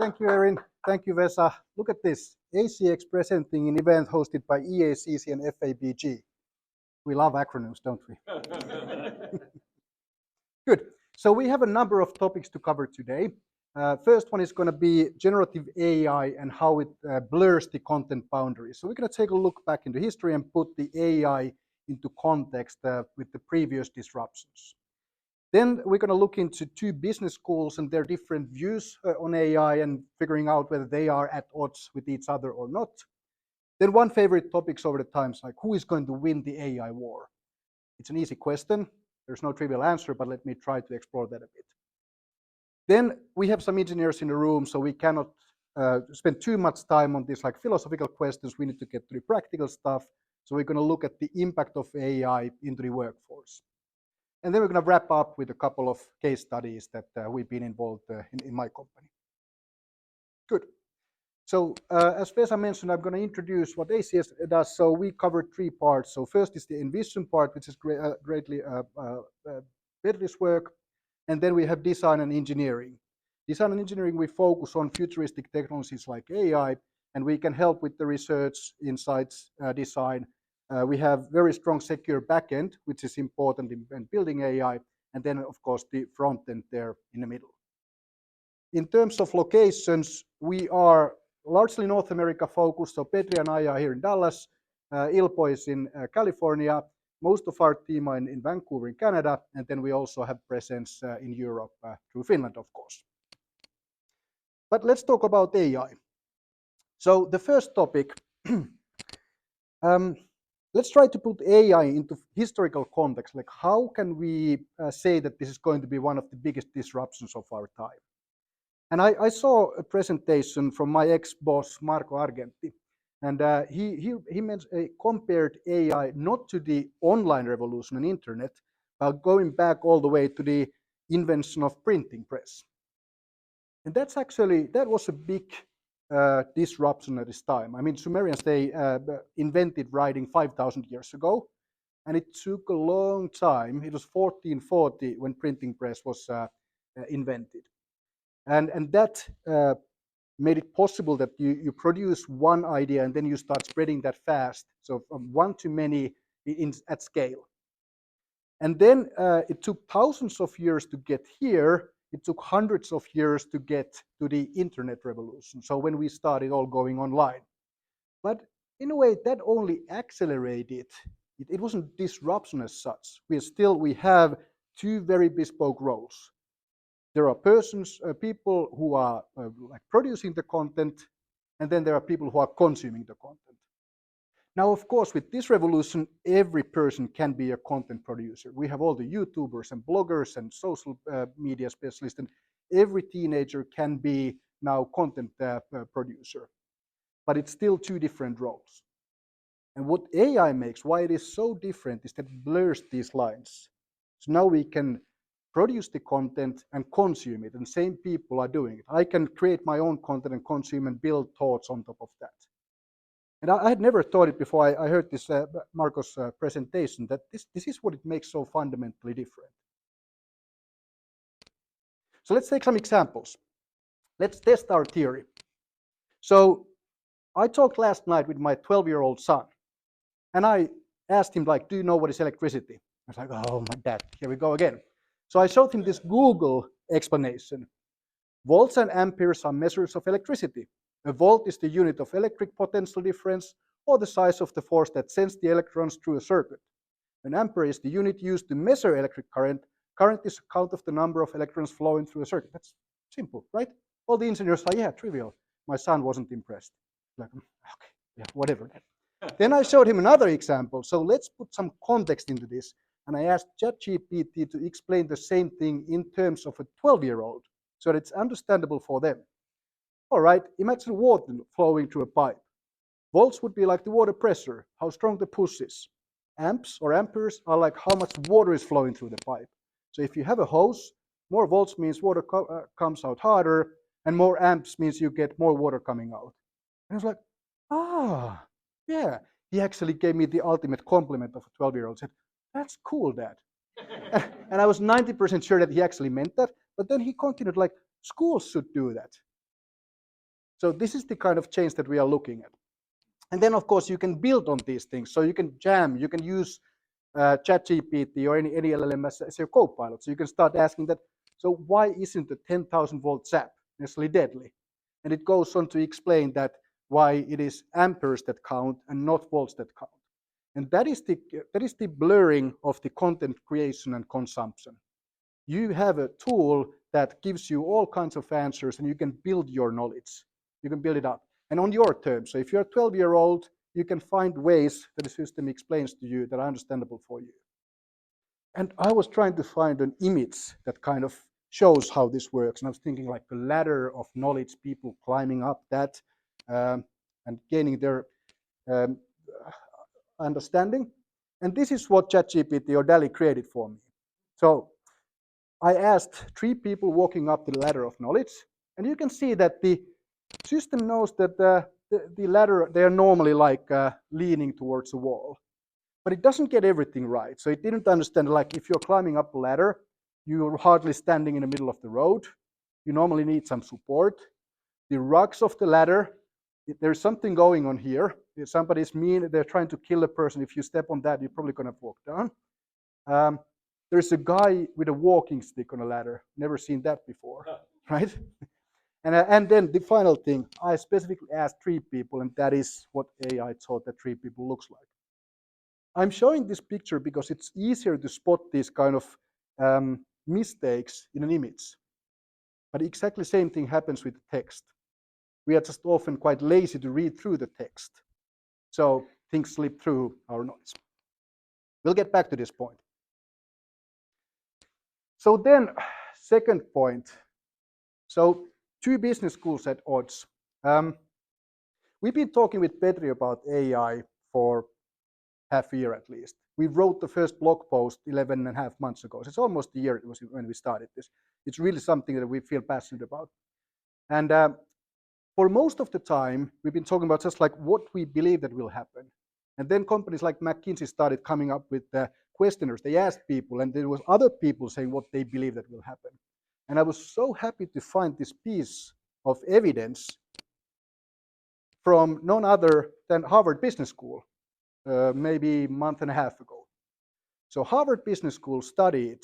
Thank you, Erin. Thank you, Vesa. Look at this. ACX presenting an event hosted by EACC and FABG. We love acronyms, don't we? Good. So we have a number of topics to cover today. First one is going to be generative AI and how it blurs the content boundaries. So we're going to take a look back into history and put the AI into context with the previous disruptions. Then we're going to look into two business schools and their different views on AI and figuring out whether they are at odds with each other or not. Then one favorite topics over the times, like who is going to win the AI war? It's an easy question. There's no trivial answer, but let me try to explore that a bit. Then we have some engineers in the room, so we cannot spend too much time on these like philosophical questions. We need to get to the practical stuff. So we're going to look at the impact of AI into the workforce. And then we're going to wrap up with a couple of case studies that we've been involved in my company. Good. So as Vesa mentioned, I'm going to introduce what ACS does. So we covered three parts. So first is the envision part, which is greatly Petri's work. And then we have design and engineering. Design and engineering, we focus on futuristic technologies like AI, and we can help with the research, insights, design. We have very strong secure backend, which is important in building AI, and then of course the front end there in the middle. In terms of locations, we are largely North America focused. So Petri and I are here in Dallas, Ilpo is in California, most of our team are in Vancouver in Canada, and then we also have presence in Europe through Finland, of course. But let's talk about AI. So the first topic, let's try to put AI into historical context. Like how can we say that this is going to be one of the biggest disruptions of our time? And I saw a presentation from my ex-boss, Marco Argenti, and he compared AI not to the online revolution and internet, but going back all the way to the invention of printing press. And that was a big disruption at this time. I mean, Sumerians, they invented writing 5,000 years ago, and it took a long time. It was 1440 when printing press was invented. And that made it possible that you produce one idea and then you start spreading that fast. So from one to many at scale. And then it took thousands of years to get here. It took hundreds of years to get to the internet revolution. So when we started all going online. But in a way, that only accelerated. It wasn't disruption as such. We have two very bespoke roles. There are people who are like producing the content, and then there are people who are consuming the content. Now, of course, with this revolution, every person can be a content producer. We have all the YouTubers and bloggers and social media specialists, and every teenager can be now content producer. But it's still two different roles. And what AI makes, why it is so different, is that it blurs these lines. So now we can produce the content and consume it, and same people are doing it. I can create my own content and consume and build thoughts on top of that. And I had never thought it before I heard this Marco's presentation, that this is what it makes so fundamentally different. So let's take some examples. Let's test our theory. So I talked last night with my 12-year-old son, and I asked him, like, do you know what is electricity? I was like, oh my dad, here we go again. So I showed him this Google explanation. Volts and amperes are measures of electricity. A volt is the unit of electric potential difference, or the size of the force that sends the electrons through a circuit. An ampere is the unit used to measure electric current. Current is a count of the number of electrons flowing through a circuit. That's simple, right? All the engineers are, yeah, trivial. My son wasn't impressed. Like, okay, yeah, whatever. Then I showed him another example. So let's put some context into this. And I asked ChatGPT to explain the same thing in terms of a 12-year-old, so that it's understandable for them. All right, imagine water flowing through a pipe. Volts would be like the water pressure, how strong the push is. Amps or amperes are like how much water is flowing through the pipe. So if you have a hose, more volts means water comes out harder, and more amps means you get more water coming out. And I was like, yeah. He actually gave me the ultimate compliment of a 12-year-old. Said, that's cool, Dad. And I was 90% sure that he actually meant that. But then he continued, like, schools should do that. So this is the kind of change that we are looking at. And then, of course, you can build on these things. So you can jam, you can use ChatGPT or any LLM as your co-pilot. So you can start asking that, so why isn't the 10,000 volt zap necessarily deadly? And it goes on to explain that why it is amperes that count and not volts that count. And that is the blurring of the content creation and consumption. You have a tool that gives you all kinds of answers and you can build your knowledge. You can build it up. And on your terms. So if you're a 12-year-old, you can find ways that the system explains to you that are understandable for you. And I was trying to find an image that kind of shows how this works. And I was thinking like a ladder of knowledge, people climbing up that and gaining their um, understanding. And this is what ChatGPT or DALL-E created for me. So I asked 3 people walking up the ladder of knowledge, and you can see that the system knows that the ladder, they are normally like leaning towards a wall. But it doesn't get everything right. So it didn't understand, like if you're climbing up a ladder, you're hardly standing in the middle of the road. You normally need some support. The rungs of the ladder, there's something going on here. If somebody's mean, they're trying to kill a person. If you step on that, you're probably going to walk down. There's a guy with a walking stick on a ladder. Never seen that before, right? And then the final thing, I specifically asked 3 people, and that is what AI thought that 3 people looks like. I'm showing this picture because it's easier to spot these kind of mistakes in an image. But exactly the same thing happens with the text. We are just often quite lazy to read through the text. So things slip through our notes. We'll get back to this point. So then, second point. So 2 business schools at odds. We've been talking with Petri about AI for half a year at least. We wrote the first blog post 11 and a half months ago. So it's almost a year it was when we started this. It's really something that we feel passionate about. And for most of the time, we've been talking about just like what we believe that will happen. And then companies like McKinsey started coming up with questionnaires. They asked people, and there was other people saying what they believe that will happen. And I was so happy to find this piece of evidence from none other than Harvard Business School, maybe a month and a half ago. So Harvard Business School studied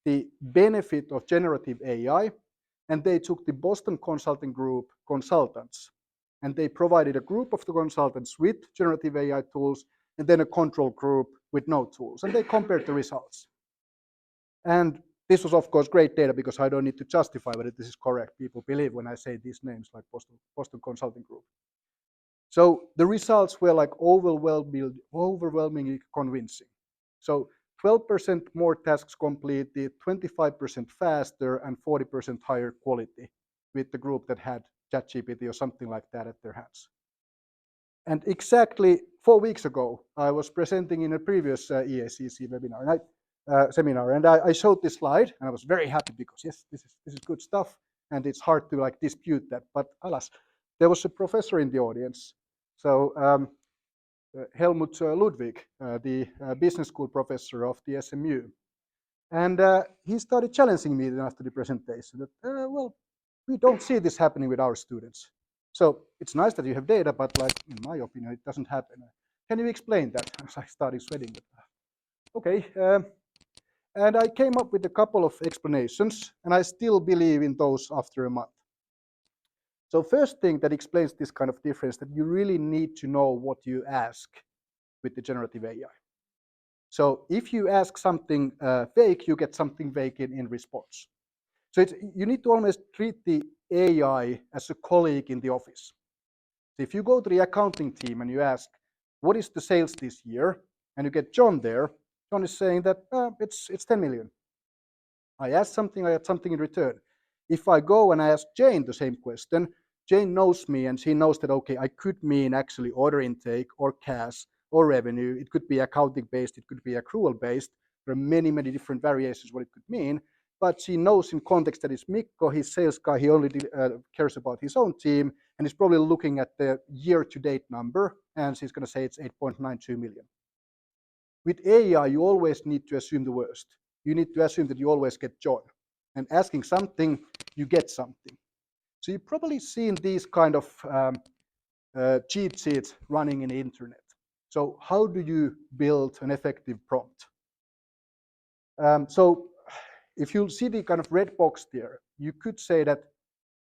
the benefit of generative AI, and they took the Boston Consulting Group consultants, and they provided a group of the consultants with generative AI tools, and then a control group with no tools, and they compared the results. And this was, of course, great data because I don't need to justify whether this is correct. People believe when I say these names like Boston Consulting Group. So the results were like overwhelmingly convincing. So 12% more tasks completed, 25% faster, and 40% higher quality with the group that had ChatGPT or something like that at their hands. And exactly 4 weeks ago, I was presenting in a previous EACC webinar, and seminar, and I showed this slide, and I was very happy because yes, this is good stuff, and it's hard to like dispute that. But alas, there was a professor in the audience, so Helmut Ludwig, the business school professor of the SMU, and he started challenging me after the presentation that well, we don't see this happening with our students. So it's nice that you have data, but like in my opinion, it doesn't happen. Can you explain that? I started sweating. Okay. And I came up with a couple of explanations, and I still believe in those after a month. So first thing that explains this kind of difference, that you really need to know what you ask with the generative AI. So if you ask something vague, you get something vague in response. So you need to almost treat the AI as a colleague in the office. So if you go to the accounting team and you ask, what is the sales this year? And you get John there, John is saying that it's 10 million. I asked something, I had something in return. If I go and I ask Jane the same question, Jane knows me and she knows that, okay, I could mean actually order intake or cash or revenue. It could be accounting based, it could be accrual based. There are many, many different variations what it could mean. But she knows in context that it's Mikko, his sales guy, he only cares about his own team, and he's probably looking at the year-to-date number, and she's going to say it's 8.92 million. With AI, you always need to assume the worst. You need to assume that you always get John. And asking something, you get something. So you've probably seen these kind of cheat sheets running in the internet. So how do you build an effective prompt? So if you see the kind of red box there, you could say that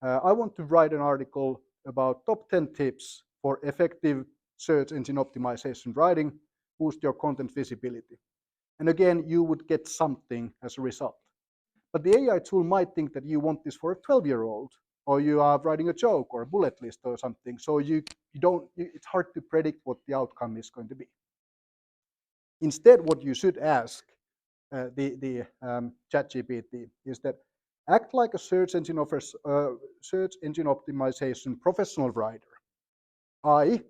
I want to write an article about top 10 tips for effective search engine optimization writing, boost your content visibility. And again, you would get something as a result. But the AI tool might think that you want this for a 12-year-old, or you are writing a joke or a bullet list or something. So it's hard to predict what the outcome is going to be. Instead, what you should ask the ChatGPT is that act like a search engine optimization professional writer. I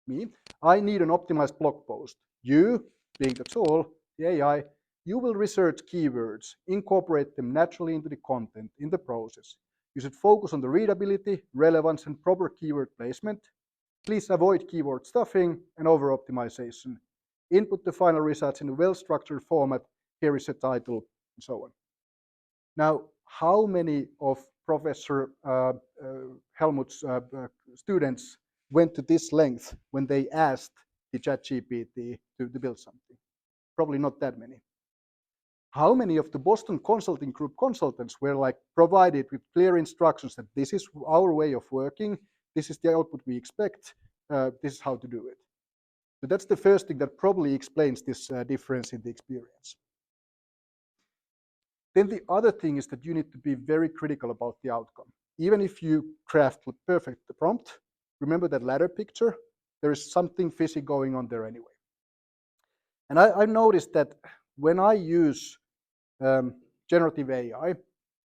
need an optimized blog post. You, being the tool, the AI, you will research keywords, incorporate them naturally into the content in the process. You should focus on the readability, relevance, and proper keyword placement. Please avoid keyword stuffing and over-optimization. Input the final results in a well-structured format. Here is a title, and so on. Now, how many of Professor Helmut's students went to this length when they asked the ChatGPT to build something? Probably not that many. How many of the Boston Consulting Group consultants were like provided with clear instructions that this is our way of working, this is the output we expect, this is how to do it? So that's the first thing that probably explains this difference in the experience. Then the other thing is that you need to be very critical about the outcome. Even if you craft the perfect prompt, remember that ladder picture? There is something fishy going on there anyway. And I noticed that when I use generative AI,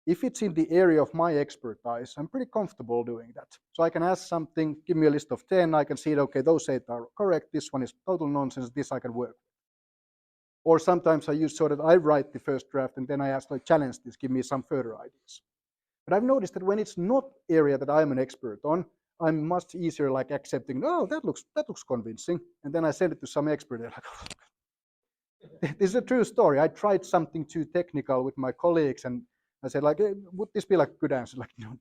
if it's in the area of my expertise, I'm pretty comfortable doing that. So I can ask something, give me a list of 10, I can see, okay, those 8 are correct, this one is total nonsense, this I can work. Or sometimes I use so that I write the first draft and then I ask, like, challenge this, give me some further ideas. But I've noticed that when it's not area that I'm an expert on, I'm much easier like accepting, oh, that looks convincing. And then I send it to some expert. They're like, oh, this is a true story. I tried something too technical with my colleagues and I said, like, hey, would this be like a good answer? Like, no,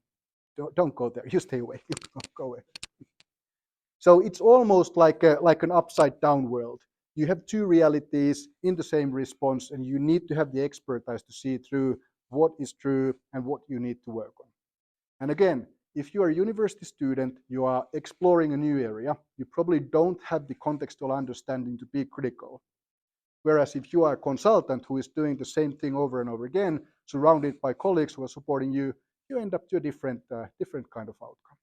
don't go there. You stay away. Go away. So it's almost like an upside down world. You have two realities in the same response, and you need to have the expertise to see through what is true and what you need to work on. And again, if you are a university student, you are exploring a new area, you probably don't have the contextual understanding to be critical. Whereas if you are a consultant who is doing the same thing over and over again, surrounded by colleagues who are supporting you, you end up to a different kind of outcome.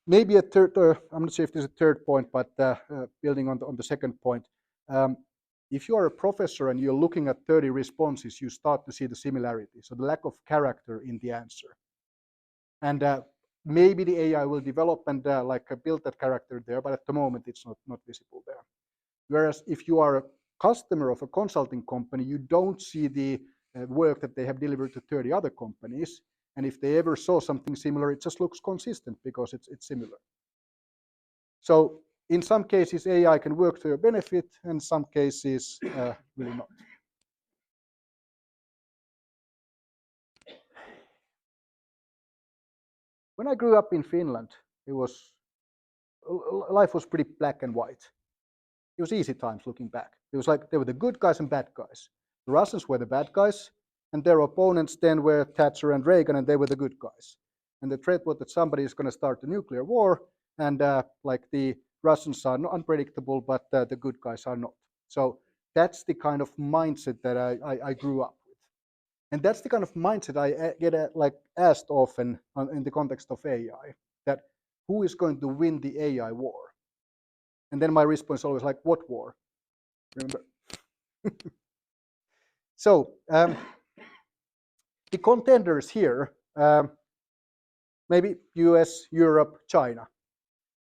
Maybe a third, I'm not sure if there's a third point, but building on the second point, if you are a professor and you're looking at 30 responses, you start to see the similarity, so the lack of character in the answer. And maybe the AI will develop and build that character there, but at the moment it's not visible there. Whereas if you are a customer of a consulting company, you don't see the work that they have delivered to 30 other companies. And if they ever saw something similar, it just looks consistent because it's similar. So in some cases, AI can work to your benefit, and in some cases, really not. When I grew up in Finland, life was pretty black and white. It was easy times looking back. It was like there were the good guys and bad guys. The Russians were the bad guys, and their opponents then were Thatcher and Reagan, and they were the good guys. And the threat was that somebody is going to start a nuclear war, and the Russians are not unpredictable, but the good guys are not. So that's the kind of mindset that I grew up with, and that's the kind of mindset I get asked often in the context of AI. That who is going to win the AI war? And then my response is always like, what war? Remember? So the contenders here, maybe US, Europe, China.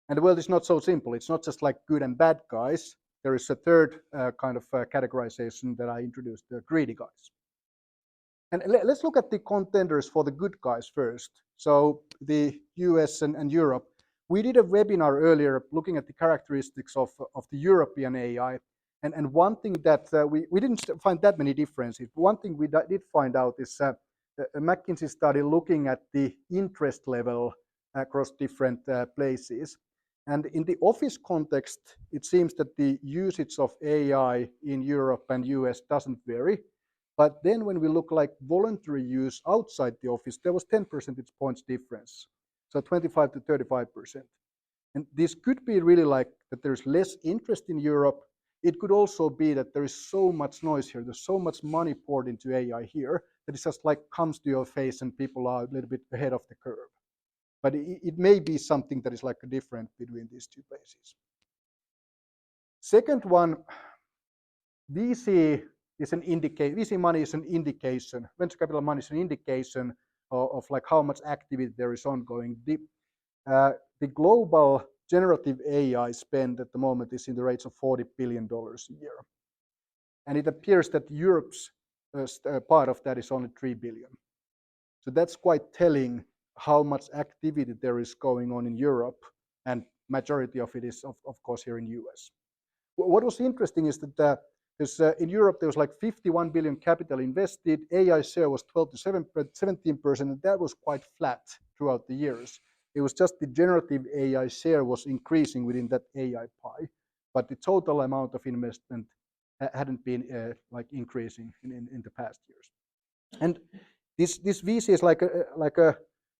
And the world is not so simple. It's not just like good and bad guys. There is a third kind of categorization that I introduced, the greedy guys. And let's look at the contenders for the good guys first. So the US and Europe. We did a webinar earlier looking at the characteristics of the European AI. And one thing that we didn't find that many differences. One thing we did find out is that a McKinsey study looking at the interest level across different places. And in the office context, it seems that the usage of AI in Europe and US doesn't vary. But then when we look like voluntary use outside the office, there was 10 percentage points difference. So 25 to 35%. And this could be really like that there's less interest in Europe. It could also be that there is so much noise here. There's so much money poured into AI here that it just like comes to your face and people are a little bit ahead of the curve. But it may be something that is like a difference between these two places. Second one, VC is an indication. VC money is an indication. Venture capital money is an indication of like how much activity there is ongoing. The global generative AI spend at the moment is in the rates of $40 billion a year. And it appears that Europe's part of that is only 3 billion. So that's quite telling how much activity there is going on in Europe, and majority of it is, of course, here in the US. What was interesting is that in Europe, there was like 51 billion capital invested. AI share was 12 to 17%, and that was quite flat throughout the years. It was just the generative AI share was increasing within that AI pie, but the total amount of investment hadn't been like increasing in the past years. And this VC is like a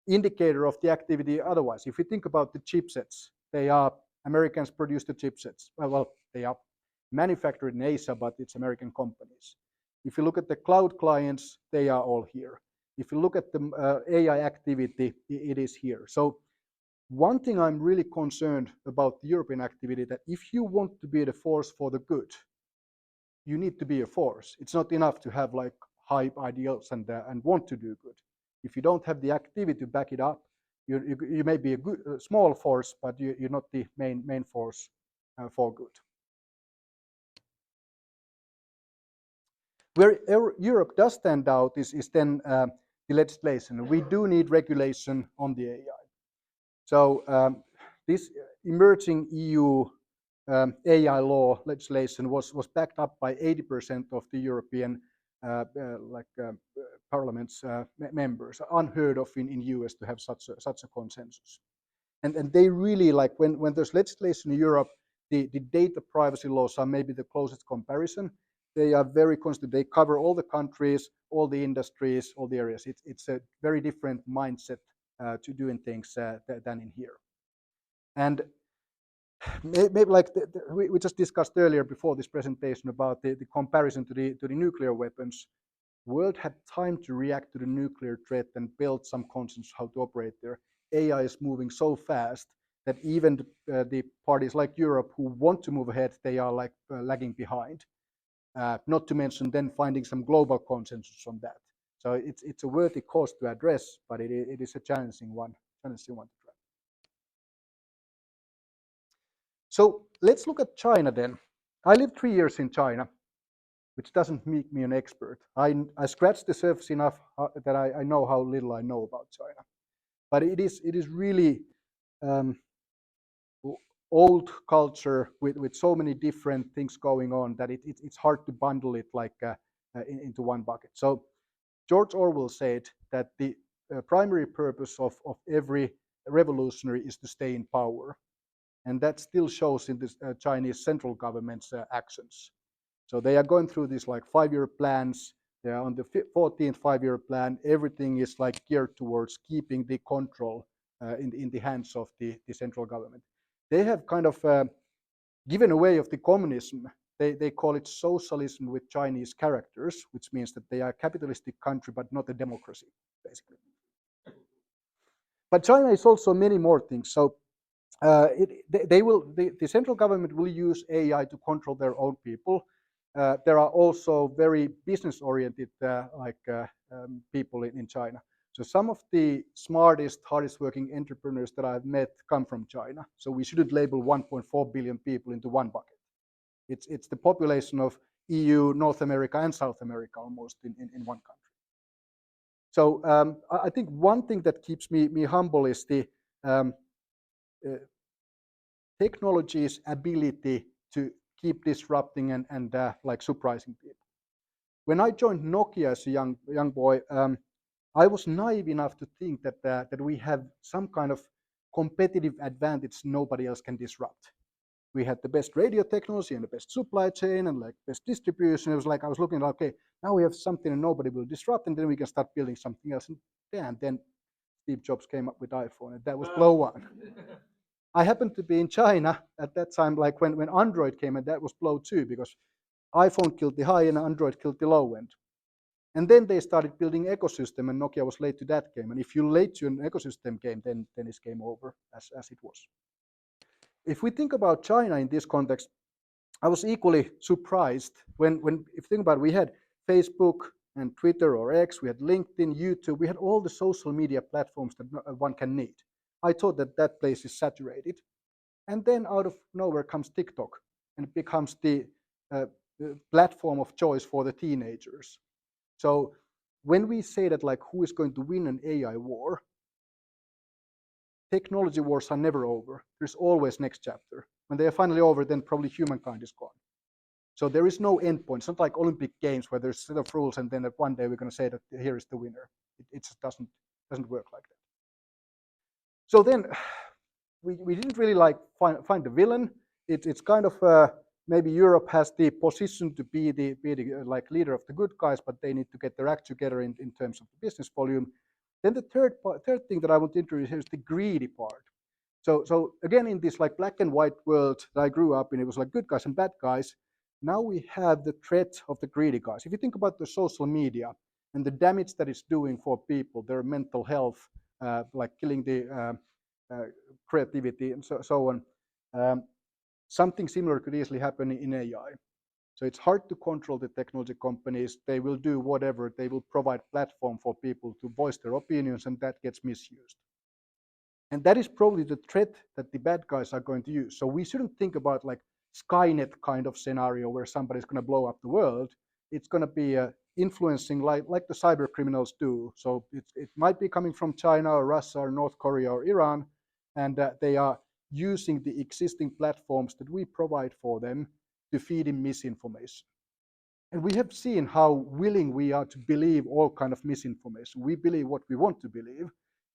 indicator of the activity otherwise. If you think about the chipsets, they are Americans produce the chipsets. Well, they are manufactured in Asia, but it's American companies. If you look at the cloud clients, they are all here. If you look at the AI activity, it is here. So one thing I'm really concerned about the European activity, that if you want to be the force for the good, you need to be a force. It's not enough to have like high ideals and want to do good. If you don't have the activity to back it up, you may be a small force, but you're not the main force for good. Where Europe does stand out is then the legislation. We do need regulation on the AI. So this emerging EU AI law legislation was backed up by 80% of the European Parliament's members. Unheard of in US to have such a consensus. And they really like when there's legislation in Europe, the data privacy laws are maybe the closest comparison. They are very constant. They cover all the countries, all the industries, all the areas. It's a very different mindset to doing things than in here. And maybe like we just discussed earlier before this presentation about the comparison to the nuclear weapons. The world had time to react to the nuclear threat and build some consensus how to operate there. AI is moving so fast that even the parties like Europe who want to move ahead, they are like lagging behind. Not to mention then finding some global consensus on that. So it's a worthy cause to address, but it is a challenging one to try. So let's look at China then. I lived 3 years in China, which doesn't make me an expert. I scratched the surface enough that I know how little I know about China. But it is really old culture with so many different things going on that it's hard to bundle it like into one bucket. So George Orwell said that the primary purpose of every revolutionary is to stay in power. And that still shows in the Chinese central government's actions. So they are going through these like 5-year plans. They are on the 14th 5-year plan. Everything is like geared towards keeping the control in the hands of the central government. They have kind of given away of the communism. They call it socialism with Chinese characters, which means that they are a capitalistic country but not a democracy, basically. But China is also many more things. So the central government will use AI to control their own people. There are also very business-oriented people in China. So some of the smartest, hardest working entrepreneurs that I've met come from China. So we shouldn't label 1.4 billion people into one bucket. It's the population of EU, North America, and South America almost in one country. So I think one thing that keeps me humble is the technology's ability to keep disrupting and like surprising people. When I joined Nokia as a young boy, I was naive enough to think that we have some kind of competitive advantage nobody else can disrupt. We had the best radio technology and the best supply chain and like best distribution. It was like I was looking like, okay, now we have something and nobody will disrupt, and then we can start building something else. And then Steve Jobs came up with iPhone, and that was blow one. I happened to be in China at that time, like when Android came, and that was blow two, because iPhone killed the high and Android killed the low end. And then they started building ecosystem, and Nokia was late to that game. And if you're late to an ecosystem game, then it's game over, as it was. If we think about China in this context, I was equally surprised when if you think about it, we had Facebook and Twitter or X, we had LinkedIn, YouTube, we had all the social media platforms that one can need. I thought that that place is saturated. And then out of nowhere comes TikTok, and it becomes the platform of choice for the teenagers. So when we say that, like, who is going to win an AI war, technology wars are never over. There's always next chapter. When they are finally over, then probably humankind is gone. So there is no end point. It's not like Olympic Games where there's a set of rules and then one day we're going to say that here is the winner. It just doesn't work like that. So then we didn't really like find the villain. It's kind of maybe Europe has the position to be the like leader of the good guys, but they need to get their act together in terms of the business volume. Then the third thing that I want to introduce here is the greedy part. So again, in this like black and white world that I grew up in, it was like good guys and bad guys. Now we have the threat of the greedy guys. If you think about the social media and the damage that it's doing for people, their mental health, like killing the creativity and so on, something similar could easily happen in AI. So it's hard to control the technology companies. They will do whatever. They will provide platform for people to voice their opinions, and that gets misused. And that is probably the threat that the bad guys are going to use. So we shouldn't think about like Skynet kind of scenario where somebody's going to blow up the world. It's going to be influencing like the cyber criminals do. So it might be coming from China or Russia or North Korea or Iran, and they are using the existing platforms that we provide for them to feed in misinformation. And we have seen how willing we are to believe all kind of misinformation. We believe what we want to believe.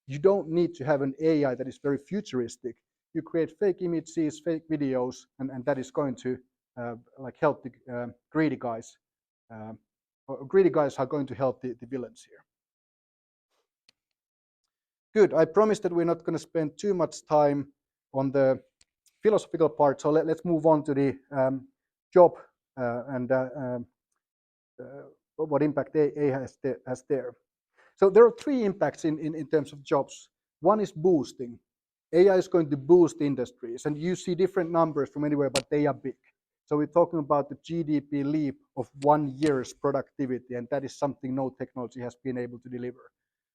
You don't need to have an AI that is very futuristic. You create fake images, fake videos, and that is going to like help the greedy guys. Greedy guys are going to help the villains here. Good. I promised that we're not going to spend too much time on the philosophical part, so let's move on to the job and what impact AI has there. So there are three impacts in terms of jobs. One is boosting. AI is going to boost industries, and you see different numbers from anywhere, but they are big. So we're talking about the GDP leap of 1 year's productivity, and that is something no technology has been able to deliver.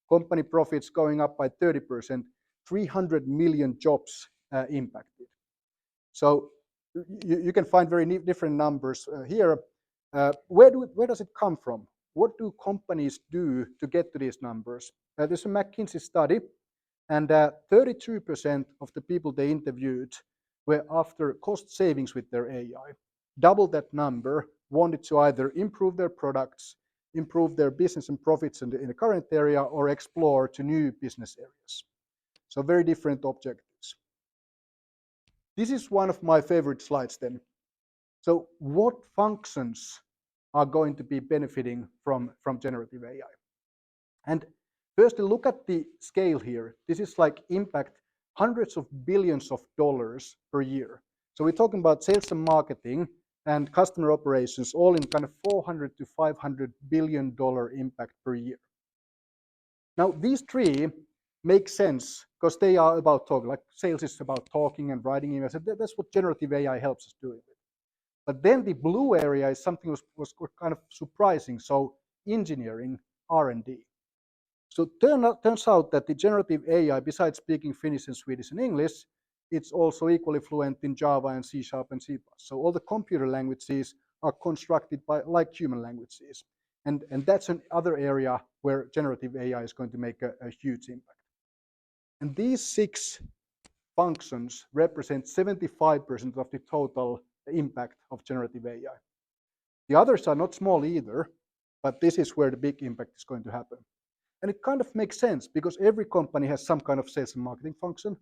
Company profits going up by 30%, 300 million jobs impacted. So you can find very different numbers here. Where does it come from? What do companies do to get to these numbers? There's a McKinsey study, and 32% of the people they interviewed were after cost savings with their AI. Double that number wanted to either improve their products, improve their business and profits in the current area, or explore to new business areas. So very different objectives. This is one of my favorite slides then. So what functions are going to be benefiting from generative AI? And firstly, look at the scale here. This is like impact hundreds of billions of dollars per year. So we're talking about sales and marketing and customer operations, all in kind of $400 to $500 billion impact per year. Now, these three make sense because they are about talking. Like sales is about talking and writing emails. That's what generative AI helps us doing. But then the blue area is something was kind of surprising. So engineering, R&D. So turns out that the generative AI, besides speaking Finnish and Swedish and English, it's also equally fluent in Java and C# and C++. So all the computer languages are constructed by like human languages. And that's another area where generative AI is going to make a huge impact. And these 6 functions represent 75% of the total impact of generative AI. The others are not small either, but this is where the big impact is going to happen. And it kind of makes sense because every company has some kind of sales and marketing function,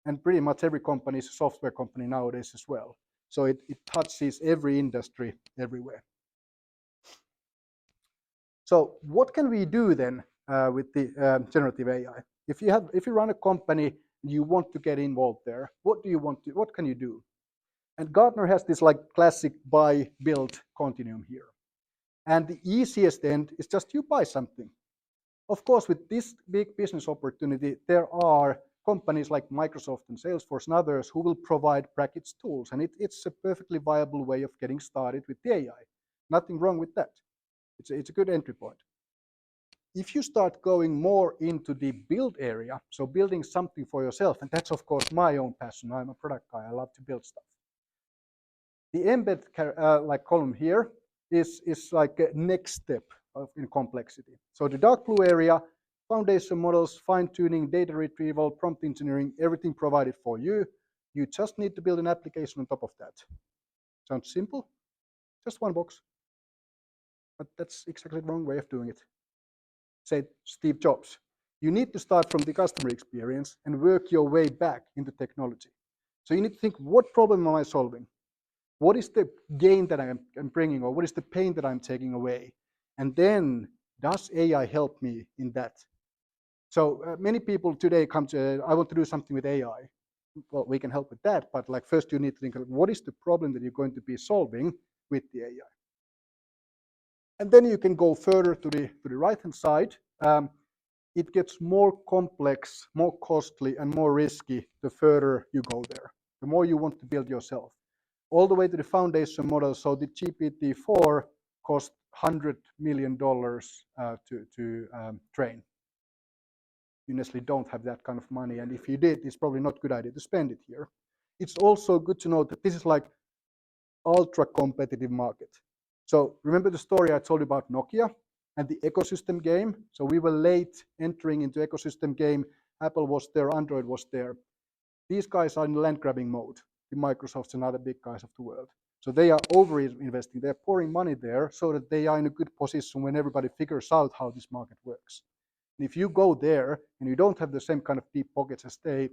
and pretty much every company is a software company nowadays as well. So it touches every industry everywhere. So what can we do then with the generative AI? If you run a company, you want to get involved there, what can you do? And Gartner has this like classic buy, build continuum here. And the easiest end is just you buy something. Of course, with this big business opportunity, there are companies like Microsoft and Salesforce and others who will provide packaged tools. And it's a perfectly viable way of getting started with the AI. Nothing wrong with that. It's a good entry point. If you start going more into the build area, so building something for yourself, and that's of course my own passion. I'm a product guy. I love to build stuff. The embed like column here is like a next step in complexity. So the dark blue area, foundation models, fine tuning, data retrieval, prompt engineering, everything provided for you. You just need to build an application on top of that. Sounds simple? Just one box. But that's exactly the wrong way of doing it. Said Steve Jobs. You need to start from the customer experience and work your way back into technology. So you need to think, what problem am I solving? What is the gain that I'm bringing, or what is the pain that I'm taking away? And then, does AI help me in that? So many people today come to, I want to do something with AI. Well, we can help with that, but like first you need to think, what is the problem that you're going to be solving with the AI? And then you can go further to the right-hand side. It gets more complex, more costly, and more risky the further you go there, the more you want to build yourself. All the way to the foundation model. So the GPT-4 cost $100 million to train. You necessarily don't have that kind of money, and if you did, it's probably not a good idea to spend it here. It's also good to note that this is like ultra competitive market. So remember the story I told you about Nokia and the ecosystem game? So we were late entering into ecosystem game. Apple was there, Android was there. These guys are in land grabbing mode, the Microsofts and other big guys of the world. So they are over investing. They're pouring money there so that they are in a good position when everybody figures out how this market works. And if you go there and you don't have the same kind of deep pockets as they,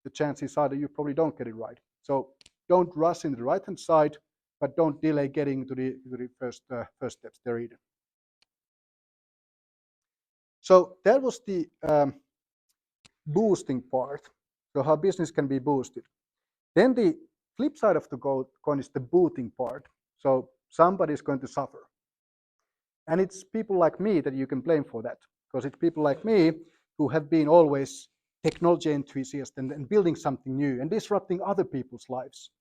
the chances are that you probably don't get it right. So don't rush in the right-hand side, but don't delay getting to the first steps there either. So that was the boosting part. So how business can be boosted. Then the flip side of the coin is the booting part. So somebody is going to suffer. And it's people like me that you can blame for that, because it's people like me who have been always technology enthusiasts and building something new and disrupting other people's lives.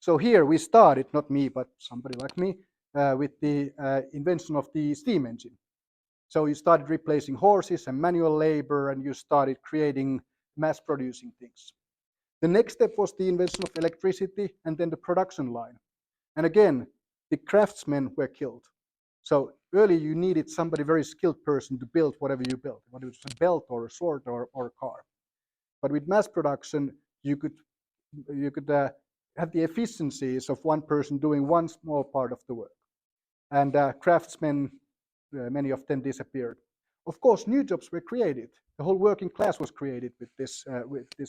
So here we started, not me, but somebody like me, with the invention of the steam engine. So you started replacing horses and manual labor, and you started creating, mass producing things. The next step was the invention of electricity and then the production line. And again, the craftsmen were killed. So earlier you needed somebody very skilled person to build whatever you built, whether it was a belt or a sword or a car. But with mass production, you could have the efficiencies of one person doing one small part of the work. And craftsmen, many of them disappeared. Of course, new jobs were created. The whole working class was created with this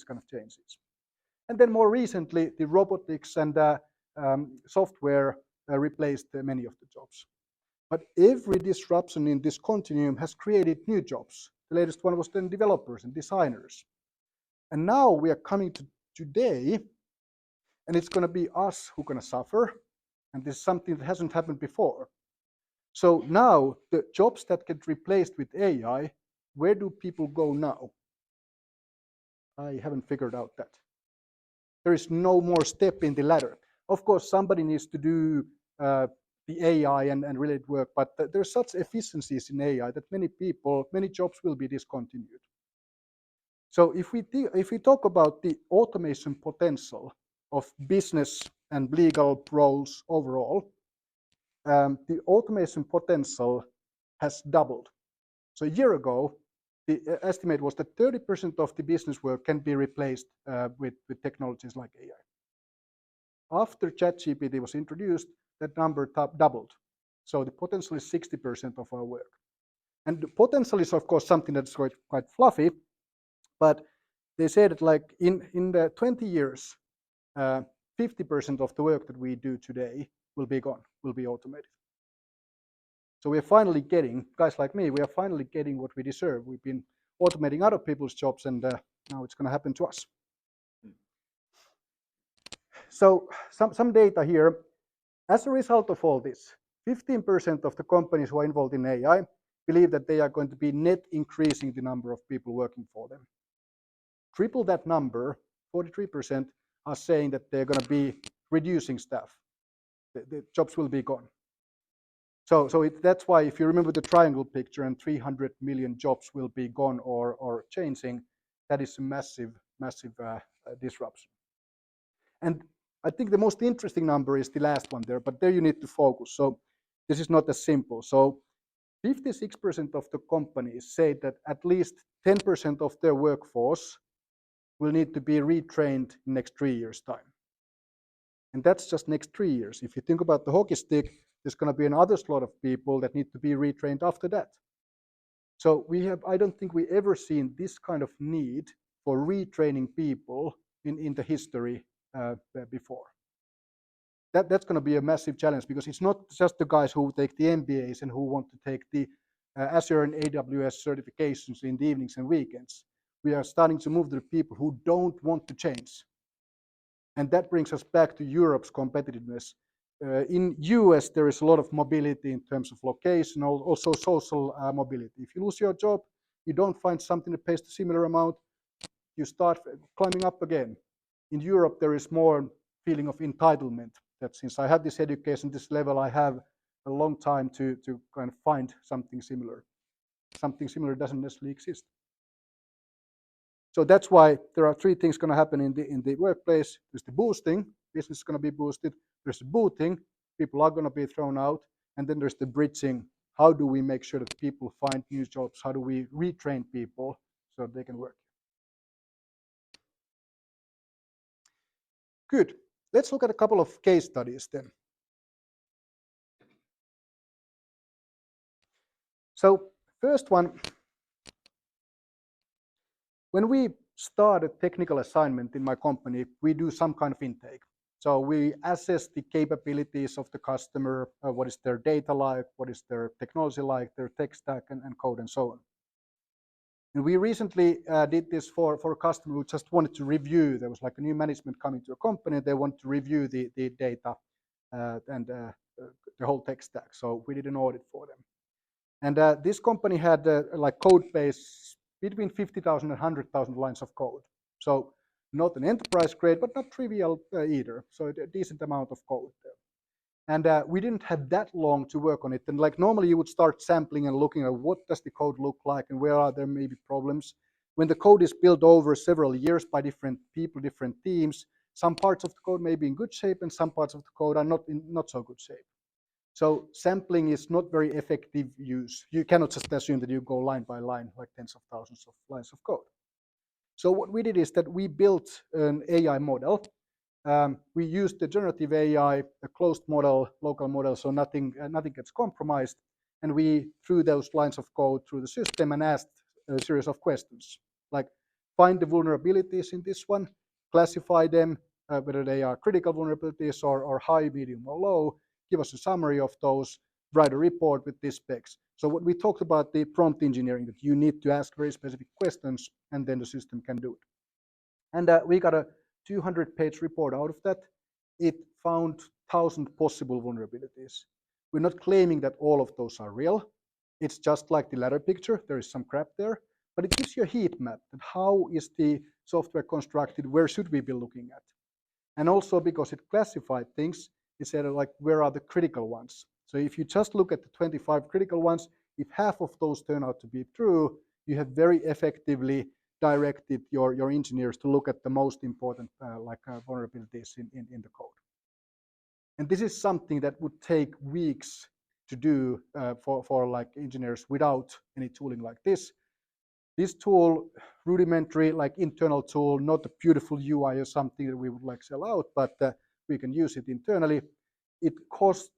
kind of changes. And then more recently, the robotics and software replaced many of the jobs. But every disruption in this continuum has created new jobs. The latest one was then developers and designers. And now we are coming to today, and it's going to be us who are going to suffer. And this is something that hasn't happened before. So now the jobs that get replaced with AI, where do people go now? I haven't figured out that. There is no more step in the ladder. Of course, somebody needs to do the AI and related work, but there's such efficiencies in AI that many jobs will be discontinued. So if we talk about the automation potential of business and legal roles overall, the automation potential has doubled. So a year ago, the estimate was that 30% of the business work can be replaced with technologies like AI. After ChatGPT was introduced, that number doubled. So the potential is 60% of our work. And the potential is, of course, something that's quite fluffy, but they say that like in the 20 years, 50% of the work that we do today will be gone, will be automated. So we are finally getting, guys like me, we are finally getting what we deserve. We've been automating other people's jobs, and now it's going to happen to us. So some data here. As a result of all this, 15% of the companies who are involved in AI believe that they are going to be net increasing the number of people working for them. Triple that number, 43%, are saying that they're going to be reducing staff. The jobs will be gone. So that's why, if you remember the triangle picture, and 300 million jobs will be gone or changing, that is a massive disruption. And I think the most interesting number is the last one there, but there you need to focus. So this is not as simple. So 56% of the companies say that at least 10% of their workforce will need to be retrained in next 3 years' time. And that's just next 3 years. If you think about the hockey stick, there's going to be another slot of people that need to be retrained after that. So I don't think we ever seen this kind of need for retraining people in the history before. That's going to be a massive challenge, because it's not just the guys who take the MBAs and who want to take the Azure and AWS certifications in the evenings and weekends. We are starting to move to the people who don't want to change. And that brings us back to Europe's competitiveness. In US, there is a lot of mobility in terms of location, also social mobility. If you lose your job, you don't find something that pays the similar amount, you start climbing up again. In Europe, there is more feeling of entitlement, that since I have this education, this level, I have a long time to kind of find something similar. Something similar doesn't necessarily exist. So that's why there are three things going to happen in the workplace. There's the boosting, business is going to be boosted. There's the booting, people are going to be thrown out. And then there's the bridging. How do we make sure that people find new jobs? How do we retrain people so they can work? Good. Let's look at a couple of case studies then. So first one, when we start a technical assignment in my company, we do some kind of intake. So we assess the capabilities of the customer, what is their data like, what is their technology like, their tech stack and code and so on. And we recently did this for a customer who just wanted to review. There was like a new management coming to a company. They wanted to review the data and the whole tech stack. So we did an audit for them. And this company had like code base between 50,000 and 100,000 lines of code. So not an enterprise grade, but not trivial either. So a decent amount of code there. And we didn't have that long to work on it. And like normally you would start sampling and looking at what does the code look like and where are there maybe problems. When the code is built over several years by different people, different teams, some parts of the code may be in good shape and some parts of the code are not in not so good shape. So sampling is not very effective use. You cannot just assume that you go line by line, like tens of thousands of lines of code. So what we did is that we built an AI model. We used the generative AI, a closed model, local model, so nothing gets compromised. And we threw those lines of code through the system and asked a series of questions, like find the vulnerabilities in this one, classify them, whether they are critical vulnerabilities or high, medium, or low, give us a summary of those, write a report with these specs. So what we talked about, the prompt engineering, that you need to ask very specific questions and then the system can do it. And we got a 200-page report out of that. It found 1,000 possible vulnerabilities. We're not claiming that all of those are real. It's just like the ladder picture. There is some crap there, but it gives you a heat map that how is the software constructed, where should we be looking at? And also because it classified things, it said like where are the critical ones. So if you just look at the 25 critical ones, if half of those turn out to be true, you have very effectively directed your engineers to look at the most important vulnerabilities in the code. And this is something that would take weeks to do for like engineers without any tooling like this. This tool, rudimentary, like internal tool, not a beautiful UI or something that we would like sell out, but we can use it internally. It cost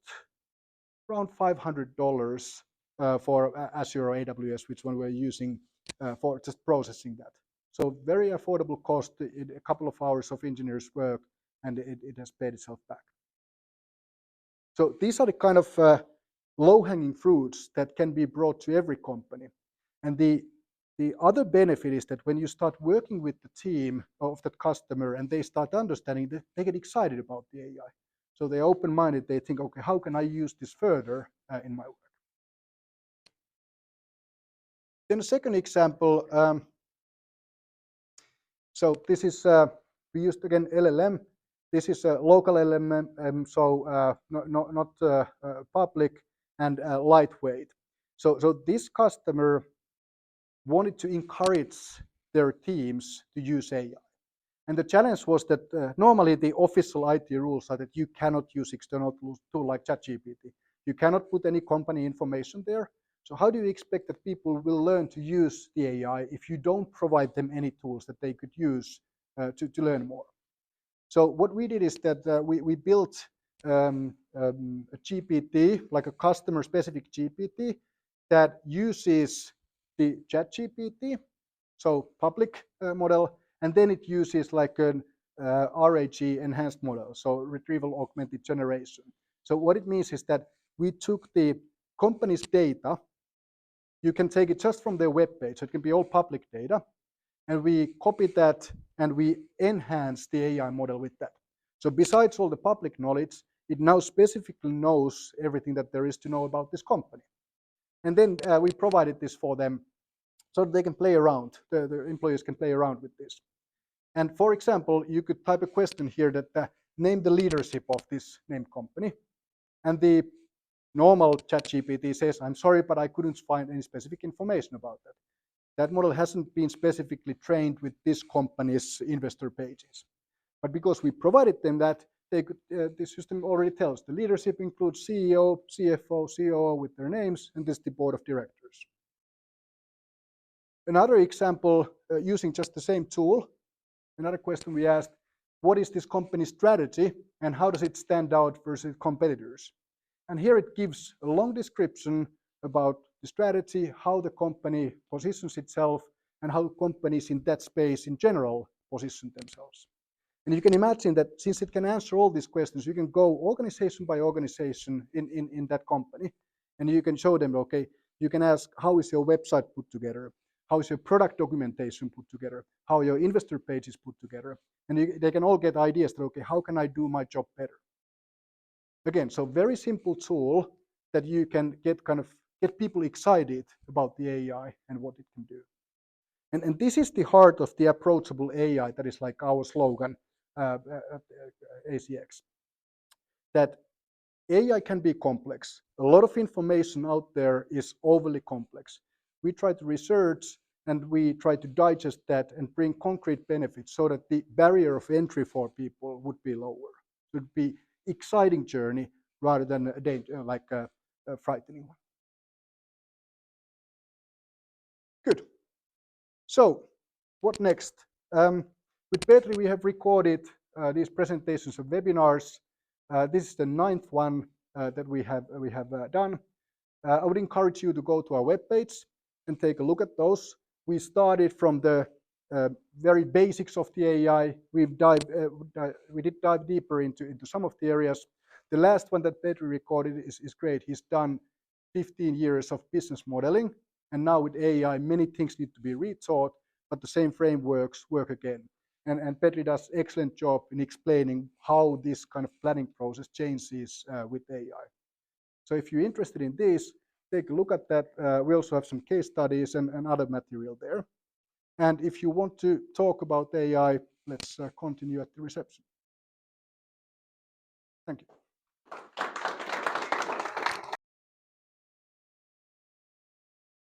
around $500 for Azure or AWS, which one we're using for just processing that. So very affordable cost, a couple of hours of engineers' work, and it has paid itself back. So these are the kind of low-hanging fruits that can be brought to every company. And the other benefit is that when you start working with the team of that customer and they start understanding that, they get excited about the AI. So they're open-minded, they think, okay, how can I use this further in my work? Then the second example, so this is, we used again LLM. This is a local LLM, so not public and lightweight. So this customer wanted to encourage their teams to use AI. And the challenge was that normally the official IT rules are that you cannot use external tools like ChatGPT. You cannot put any company information there. So how do you expect that people will learn to use the AI if you don't provide them any tools that they could use to learn more? So what we did is that we built a GPT, like a customer-specific GPT, that uses the ChatGPT, so public model, and then it uses like an RAG enhanced model, so retrieval augmented generation. So what it means is that we took the company's data. You can take it just from their web page. So it can be all public data, and we copied that and we enhanced the AI model with that. So besides all the public knowledge, it now specifically knows everything that there is to know about this company. And then we provided this for them so that they can play around, the employees can play around with this. And for example, you could type a question here that name the leadership of this named company. And the normal ChatGPT says, I'm sorry, but I couldn't find any specific information about that. That model hasn't been specifically trained with this company's investor pages. But because we provided them that, they could, the system already tells the leadership includes CEO, CFO, COO with their names, and this is the board of directors. Another example, using just the same tool, another question we asked, what is this company's strategy and how does it stand out versus competitors? And here it gives a long description about the strategy, how the company positions itself, and how companies in that space in general position themselves. And you can imagine that since it can answer all these questions, you can go organization by organization in that company, and you can show them, okay, you can ask, how is your website put together? How is your product documentation put together? How your investor page is put together? And they can all get ideas that, okay, how can I do my job better? Again, so very simple tool that you can get people excited about the AI and what it can do. And this is the heart of the approachable AI that is like our slogan at ACX. That AI can be complex. A lot of information out there is overly complex. We try to research and we try to digest that and bring concrete benefits so that the barrier of entry for people would be lower. It would be exciting journey rather than a danger, like a frightening one. Good. So, what next? With Petri, we have recorded these presentations of webinars. This is the 9th one that we have done. I would encourage you to go to our webpage and take a look at those. We started from the very basics of the AI. We did dive deeper into some of the areas. The last one that Petri recorded is great. He's done 15 years of business modeling, and now with AI, many things need to be retaught, but the same frameworks work again. And Petri does an excellent job in explaining how this kind of planning process changes with AI. So if you're interested in this, take a look at that. We also have some case studies and other material there. And if you want to talk about AI, let's continue at the reception. Thank you.